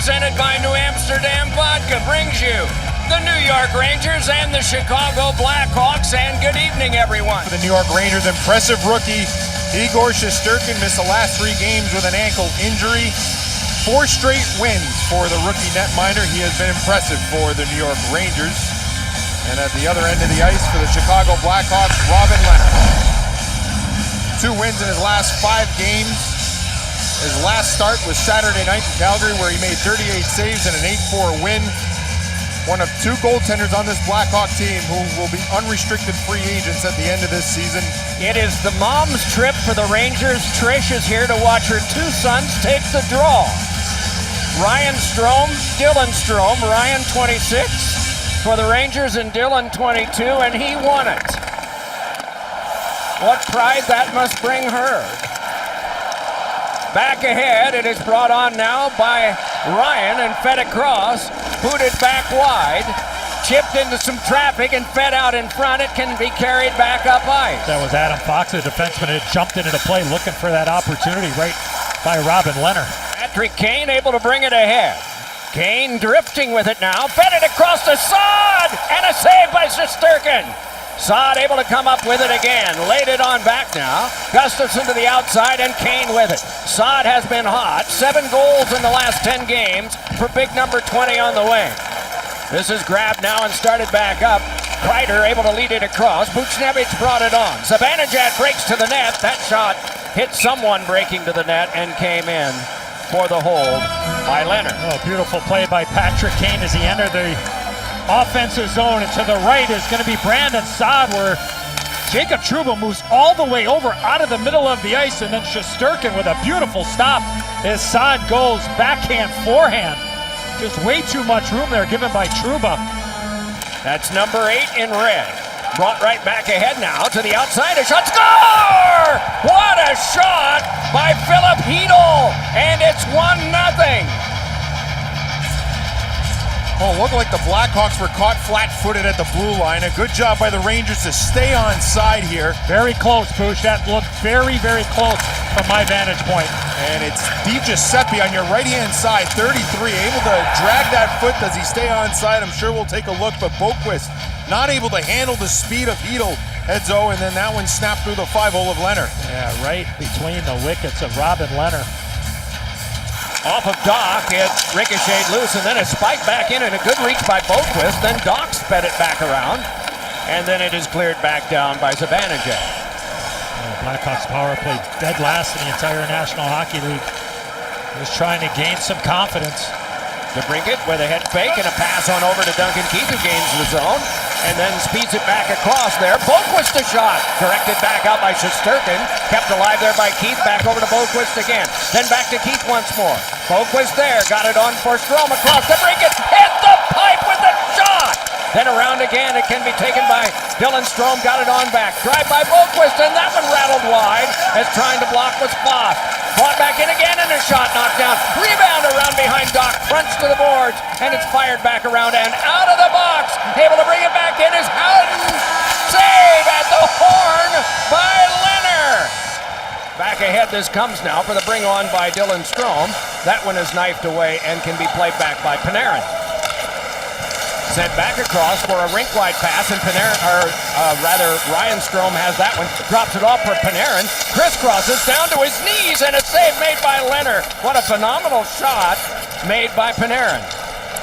presented by New Amsterdam Vodka, brings you the New York Rangers and the Chicago Blackhawks. And good evening, everyone. For the New York Rangers, impressive rookie Igor Shesterkin missed the last 3 games with an ankle injury. 4 straight wins for the rookie netminder. He has been impressive for the New York Rangers. And at the other end of the ice for the Chicago Blackhawks, Robin Lehner. 2 wins in his last 5 games. His last start was Saturday night in Calgary, where he made 38 saves and an 8-4 win. One of 2 goaltenders on this Blackhawk team who will be unrestricted free agents at the end of this season. It is the mom's trip for the Rangers. Trish is here to watch her 2 sons take the draw. Ryan Strome, Dylan Strome, Ryan 26 for the Rangers and Dylan 22, and he won it. What pride that must bring her. Back ahead, it is brought on now by Ryan and fed across, booted back wide, chipped into some traffic and fed out in front. It can be carried back up ice. That was Adam Fox, the defenseman, had jumped into the play looking for that opportunity right by Robin Lehner. Patrick Kane able to bring it ahead. Kane drifting with it now, fed it across the Saad, and a save by Shesterkin. Saad able to come up with it again, laid it on back now. Gustafsson to the outside and Kane with it. Saad has been hot, 7 goals in the last 10 games for big number 20 on the wing. This is grabbed now and started back up. Kreider able to lead it across. Buchnevich brought it on. Zibanejad breaks to the net. That shot hit someone breaking to the net and came in for the hold by Lehner. Oh, beautiful play by Patrick Kane as he entered the offensive zone, and to the right is going to be Brandon Saad, where Jacob Trouba moves all the way over out of the middle of the ice, and then Shesterkin with a beautiful stop as Saad goes backhand, forehand. Just way too much room there given by Trouba. That's number 8 in red. Brought right back ahead now to the outside. A shot, score! What a shot by Philip Hedl, and it's 1-0. Oh, it looked like the Blackhawks were caught flat-footed at the blue line. A good job by the Rangers to stay on side here. Very close, Pooch. That looked very, very close from my vantage point. And it's Di Giuseppe on your right-hand side, 33, able to drag that foot. Does he stay on side? I'm sure we'll take a look, but Boquist not able to handle the speed of Hedl, Edzo, and then that one snapped through the 5-hole of Lehner. Yeah, right between the wickets of Robin Lehner. Off of Doc, it ricocheted loose, and then a spike back in, and a good reach by Boquist. Then Doc sped it back around, and then it is cleared back down by Zibanejad. Blackhawks power play dead last in the entire National Hockey League. Just trying to gain some confidence. DeBrincat with a head fake and a pass on over to Duncan Keith, who gains the zone, and then speeds it back across there. Boquist a shot, directed back out by Shesterkin, kept alive there by Keith, back over to Boquist again, then back to Keith once more. Boquist there, got it on for Strome across DeBrincat, hit the pipe with the shot! Then around again, it can be taken by Dylan Strome, got it on back, drive by Boquist, and that one rattled wide as trying to block was Foss. Brought back in again, and a shot knocked down. Rebound around behind Doc, fronts to the boards, and it's fired back around and out of the box. Able to bring it back in is Howden. Save at the horn by Lehner. Back ahead this comes now for the bring on by Dylan Strome. That one is knifed away and can be played back by Panarin. Sent back across for a rink-wide pass, and Panarin, Ryan Strome has that one. Drops it off for Panarin. Crisscrosses down to his knees, and a save made by Lehner. What a phenomenal shot made by Panarin.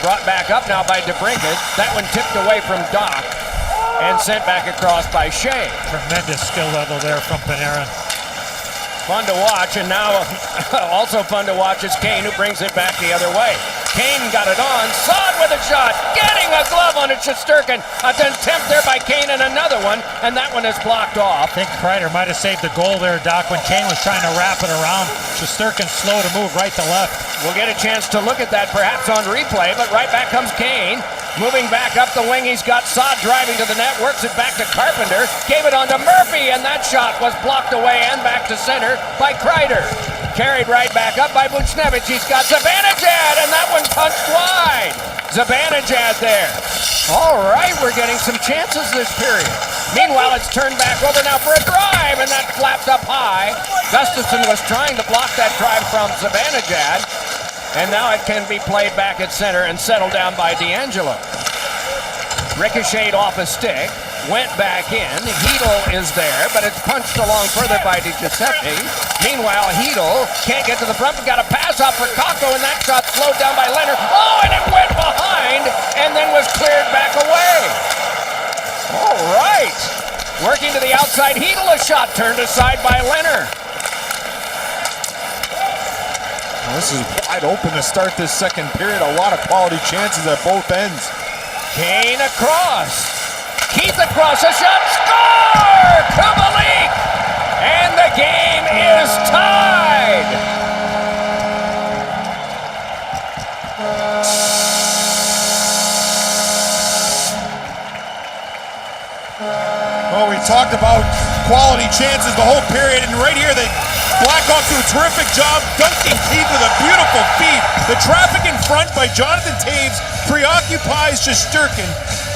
Brought back up now by DeBrincat. That one tipped away from Doc and sent back across by Shea. Tremendous skill level there from Panarin. Fun to watch, and now also fun to watch is Kane, who brings it back the other way. Kane got it on, Saad with a shot, getting a glove on it, Shesterkin. An attempt there by Kane and another one, and that one is blocked off. I think Kreider might have saved the goal there, Doc, when Kane was trying to wrap it around. Shesterkin slow to move right to left. We'll get a chance to look at that perhaps on replay, but right back comes Kane. Moving back up the wing, he's got Saad driving to the net, works it back to Carpenter, gave it on to Murphy, and that shot was blocked away and back to center by Kreider. Carried right back up by Buchnevich. He's got Zibanejad, and that one punched wide. Zibanejad there. All right, we're getting some chances this period. Meanwhile, it's turned back over now for a drive, and that flapped up high. Gustafsson was trying to block that drive from Zibanejad. And now it can be played back at center and settled down by D'Angelo. Ricocheted off a stick, went back in. Hedl is there, but it's punched along further by Di Giuseppe. Meanwhile, Hedl can't get to the front, but got a pass off for Kakko, and that shot slowed down by Leonard. Oh, and it went behind, and then was cleared back away. All right. Working to the outside, Hedl, a shot turned aside by Leonard. Well, this is wide open to start this second period. A lot of quality chances at both ends. Kane across. Keith across, a shot, score! Kubalik! And the game is tied! Well, we talked about quality chances the whole period, and right here, the Blackhawks do a terrific job dunking Keith with a beautiful feed. The traffic in front by Jonathan Toews preoccupies Shesterkin,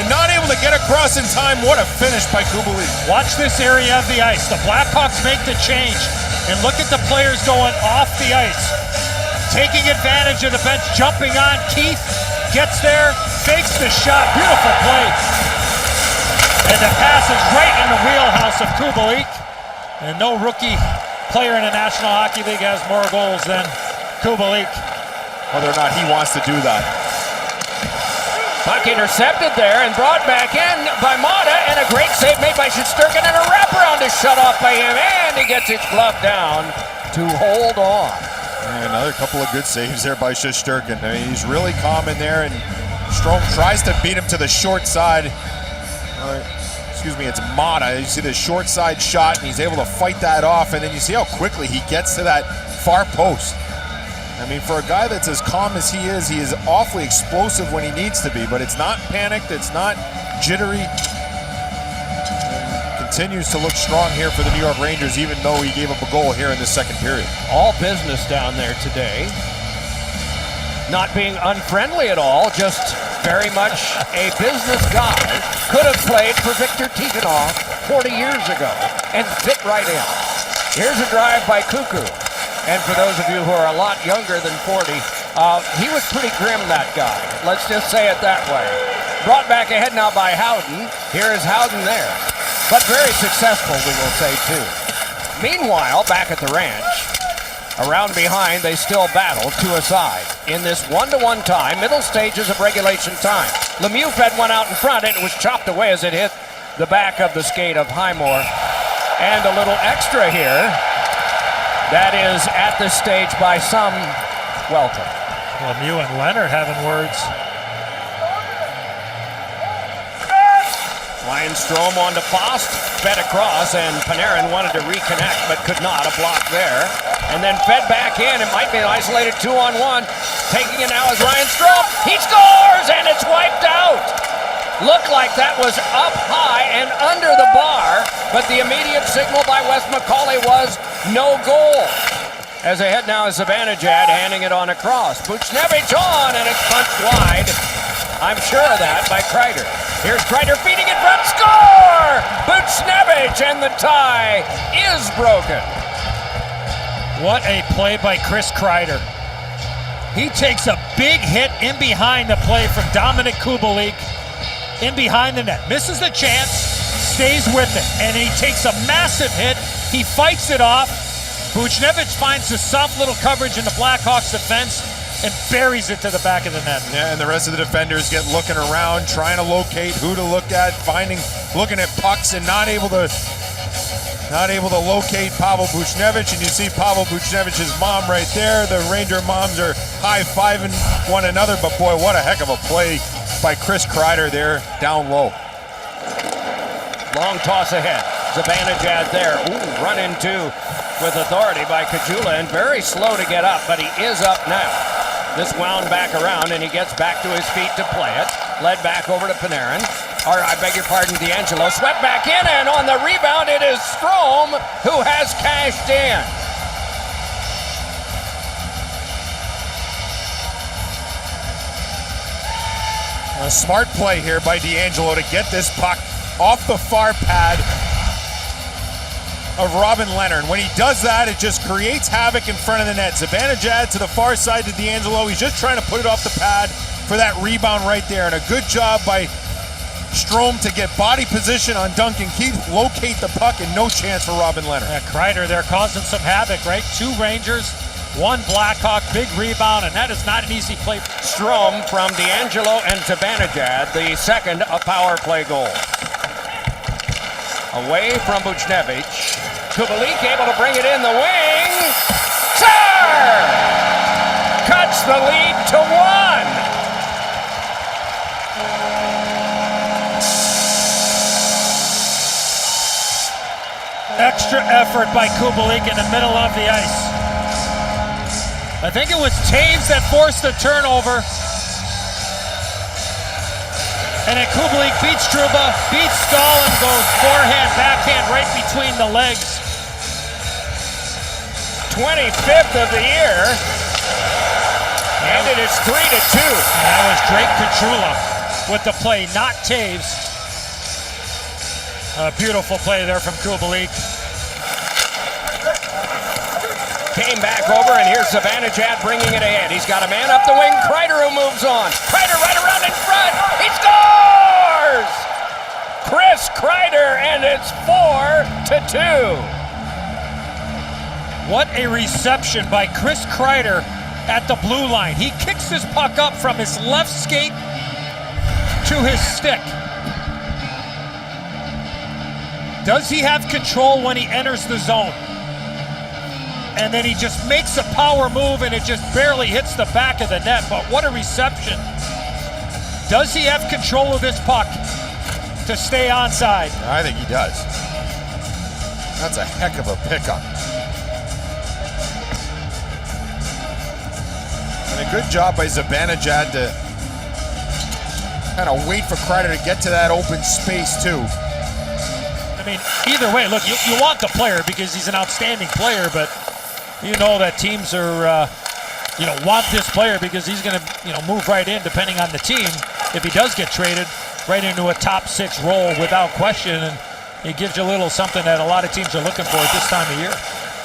and not able to get across in time. What a finish by Kubalik. Watch this area of the ice. The Blackhawks make the change, and look at the players going off the ice. Taking advantage of the bench, jumping on. Keith gets there, fakes the shot. Beautiful play. And the pass is right in the wheelhouse of Kubalik. And no rookie player in the National Hockey League has more goals than Kubalik. Whether or not he wants to do that. Puck intercepted there and brought back in by Mata, and a great save made by Shesterkin, and a wraparound is shut off by him, and he gets his glove down to hold on. And another couple of good saves there by Shesterkin. I mean, he's really calm in there, and Strome tries to beat him to the short side. Excuse me, it's Mata. You see the short side shot, and he's able to fight that off, and then you see how quickly he gets to that far post. I mean, for a guy that's as calm as he is awfully explosive when he needs to be, but it's not panicked, it's not jittery. And continues to look strong here for the New York Rangers, even though he gave up a goal here in the second period. All business down there today. Not being unfriendly at all, just very much a business guy. Could have played for Victor Tikhonov 40 years ago and fit right in. Here's a drive by Cuckoo. And for those of you who are a lot younger than 40, he was pretty grim, that guy. Let's just say it that way. Brought back ahead now by Howden. Here is Howden there. But very successful, we will say, too. Meanwhile, back at the ranch, around behind, they still battle two aside. In this one-to-one time, middle stages of regulation time. Lemieux fed one out in front, and it was chopped away as it hit the back of the skate of Highmore. And a little extra here. That is at this stage by some welcome. Lemieux and Leonard having words. Ryan Strome on to Fost, fed across, and Panarin wanted to reconnect but could not. A block there. And then fed back in. It might be an isolated 2-on-1. Taking it now is Ryan Strome. He scores, and it's wiped out. Looked like that was up high and under the bar, but the immediate signal by Wes McCauley was no goal. As ahead now is Zibanejad handing it on across. Buchnevich on, and it's punched wide. I'm sure of that by Kreider. Here's Kreider feeding in front. Score! Buchnevich, and the tie is broken. What a play by Chris Kreider. He takes a big hit in behind the play from Dominik Kubalik. In behind the net, misses the chance, stays with it, and he takes a massive hit. He fights it off. Buchnevich finds a soft little coverage in the Blackhawks defense and buries it to the back of the net. Yeah, and the rest of the defenders get looking around, trying to locate who to look at, looking at pucks, and not able to locate Pavel Buchnevich. And you see Pavel Buchnevich's mom right there. The Ranger moms are high-fiving one another, but boy, what a heck of a play by Chris Kreider there, down low. Long toss ahead. Zibanejad there. Ooh, run into with authority by Kajula, and very slow to get up, but he is up now. This wound back around, and he gets back to his feet to play it. Led back over to Panarin. Or, I beg your pardon, D'Angelo. Swept back in, and on the rebound, it is Strome who has cashed in. A smart play here by D'Angelo to get this puck off the far pad of Robin Leonard. When he does that, it just creates havoc in front of the net. Zibanejad to the far side to D'Angelo. He's just trying to put it off the pad for that rebound right there. And a good job by Strome to get body position on Duncan Keith, locate the puck, and no chance for Robin Leonard. Yeah, Kreider there causing some havoc, right? 2 Rangers, 1 Blackhawk, big rebound, and that is not an easy play. Strome from D'Angelo and Zibanejad, the second a power play goal. Away from Buchnevich. Kubalik able to bring it in the wing. Sir! Cuts the lead to 1. Extra effort by Kubalik in the middle of the ice. I think it was Taves that forced the turnover. And then Kubalik beats Trouba, beats Stahl, and goes forehand, backhand right between the legs. 25th of the year. And it is 3-2. And that was Drake Kachula with the play, not Taves. A beautiful play there from Kubalik. Came back over, and here's Zibanejad bringing it ahead. He's got a man up the wing. Kreider who moves on. Kreider right around in front. He scores! Chris Kreider, and it's 4-2. What a reception by Chris Kreider at the blue line. He kicks his puck up from his left skate to his stick. Does he have control when he enters the zone? And then he just makes a power move and it just barely hits the back of the net. But what a reception. Does he have control of this puck to stay onside? I think he does. That's a heck of a pickup. And a good job by Zibanejad to kind of wait for Kreider to get to that open space too. I mean, either way, look, you want the player because he's an outstanding player, but you know that teams are, want this player because he's going to, move right in depending on the team. If he does get traded, right into a top 6 role without question, and it gives you a little something that a lot of teams are looking for at this time of year.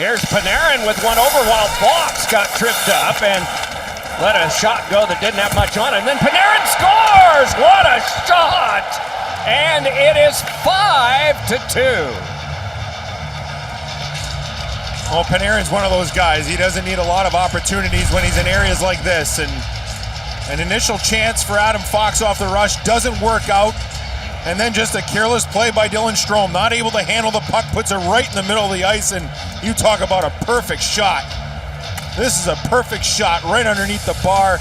Here's Panarin with one over while Fox got tripped up and let a shot go that didn't have much on it. And then Panarin scores! What a shot! And it is 5-2. Well, Panarin's one of those guys. He doesn't need a lot of opportunities when he's in areas like this. And an initial chance for Adam Fox off the rush doesn't work out. And then just a careless play by Dylan Strome. Not able to handle the puck, puts it right in the middle of the ice. And you talk about a perfect shot. This is a perfect shot right underneath the bar.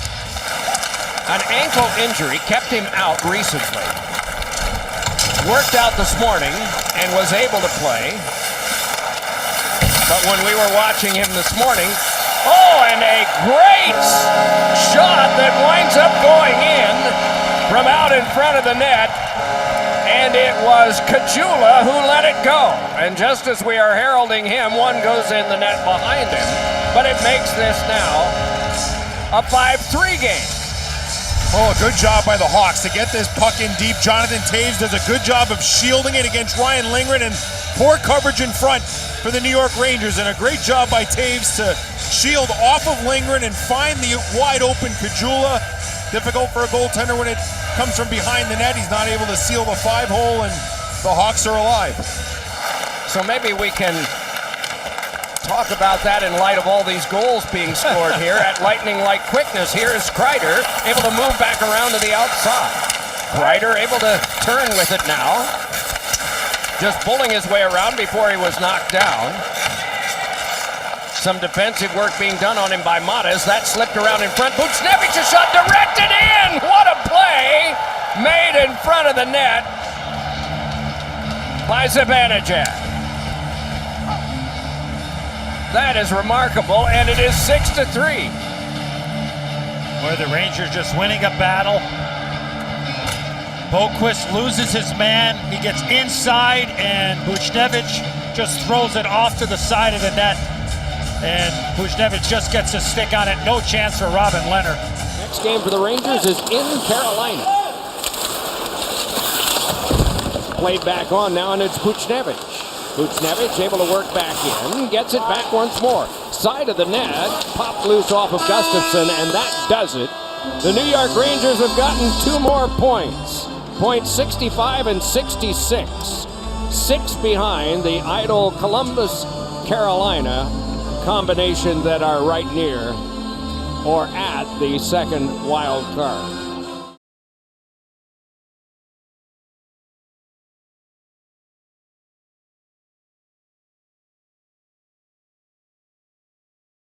An ankle injury kept him out recently. Worked out this morning and was able to play. But when we were watching him this morning, and a great shot that winds up going in from out in front of the net. And it was Kachula who let it go. And just as we are heralding him, one goes in the net behind him. But it makes this now a 5-3 game. Oh, a good job by the Hawks to get this puck in deep. Jonathan Taves does a good job of shielding it against Ryan Lindgren, and poor coverage in front for the New York Rangers. And a great job by Taves to shield off of Lindgren and find the wide open Kachula. Difficult for a goaltender when it comes from behind the net. He's not able to seal the 5-hole, and the Hawks are alive. So maybe we can talk about that in light of all these goals being scored here at lightning-like quickness. Here is Kreider able to move back around to the outside. Kreider able to turn with it now. Just pulling his way around before he was knocked down. Some defensive work being done on him by Matas. That slipped around in front. Buchnevich's shot directed in! What a play made in front of the net by Zibanejad. That is remarkable, and it is 6-3. Where the Rangers just winning a battle. Boquist loses his man. He gets inside, and Buchnevich just throws it off to the side of the net. And Buchnevich just gets a stick on it. No chance for Robin Leonard. Next game for the Rangers is in Carolina. Played back on now, and it's Buchnevich. Buchnevich able to work back in, gets it back once more. Side of the net, popped loose off of Gustafsson, and that does it. The New York Rangers have gotten 2 more points. Points 65 and 66. 6 behind the idle Columbus, Carolina combination that are right near or at the second wild card.